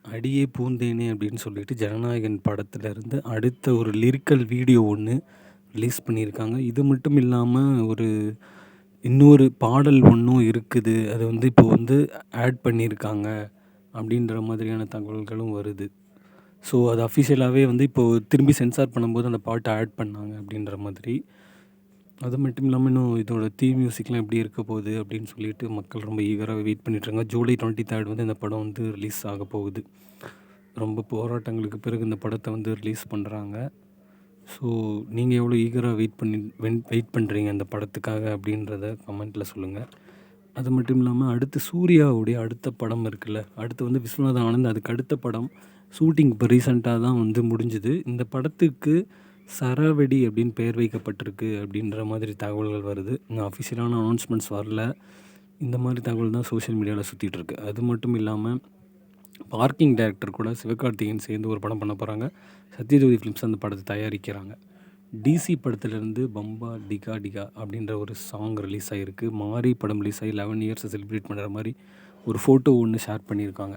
"அடியே பூந்தேனே" அப்படின்னு சொல்லிட்டு ஜனநாயகன் படத்துலருந்து அடுத்த ஒரு லிரிக்கல் வீடியோ ஒண்ணு ரிலீஸ் பண்ணியிருக்காங்க. இது மட்டும் இல்லாம ஒரு இன்னொரு பாடல் ஒண்ணும் இருக்குது. அது வந்து இப்போ வந்து ஆட் பண்ணியிருக்காங்க அப்படின்ற மாதிரியான தகவல்களும் வருது. ஸோ அது அஃபிஷியலாவே வந்து இப்போ திரும்பி சென்சார் பண்ணும்போது அந்த பாட்ட ஆட் பண்ணாங்க அப்படின்ற மாதிரி. அது மட்டும் இல்லாம இன்னும் இதோட தீம் மியூசிக்லாம் எப்படி இருக்க போகுது அப்படின்னு சொல்லிட்டு மக்கள் ரொம்ப ஈகரா வெயிட் பண்ணிட்டுருக்காங்க. ஜூலை 23 வந்து இந்த படம் வந்து ரிலீஸ் ஆக போகுது. ரொம்ப போராட்டங்களுக்கு பிறகு இந்த படத்த வந்து ரிலீஸ் பண்றாங்க. ஸோ நீங்க எவ்வளோ ஈகரா வெயிட் பண்றீங்க இந்த படத்துக்காக அப்படின்றத கமெண்ட்ல சொல்லுங்க. அது மட்டும் இல்லாம அடுத்து சூர்யாவுடைய அடுத்த படம் இருக்குல்ல, அடுத்து வந்து விஸ்வநாதன் ஆனந்த் அதுக்கு அடுத்த படம் ஷூட்டிங் இப்போ ரீசென்ட்டா தான் வந்து முடிஞ்சுது. இந்த படத்துக்கு சரவெடி அப்படின்னு பெயர் வைக்கப்பட்டிருக்கு அப்படின்ற மாதிரி தகவல்கள் வருது. இன்னும் அஃபிஷியலான அனௌன்ஸ்மெண்ட்ஸ் வரல. இந்த மாதிரி தகவல் தான் சோஷியல் மீடியால சுத்திட்டு இருக்கு. அது மட்டும் இல்லாம பார்க்கிங் டைரக்டர் கூட சிவகார்த்திகேயன் சேர்ந்து ஒரு படம் பண்ண போறாங்க. சத்யஜோதி ஃபிலிம்ஸ் அந்த படத்த தயாரிக்கிறாங்க. டிசி படத்துலேருந்து "பம்பா டிகா டிகா" அப்படின்ற ஒரு சாங் ரிலீஸ் ஆயிருக்கு. மாரி படம் ரிலீஸ் ஆகி 11 இயர்ஸ செலிப்ரேட் பண்ணுற மாரி ஒரு ஃபோட்டோ ஒண்ணு ஷேர் பண்ணியிருக்காங்க.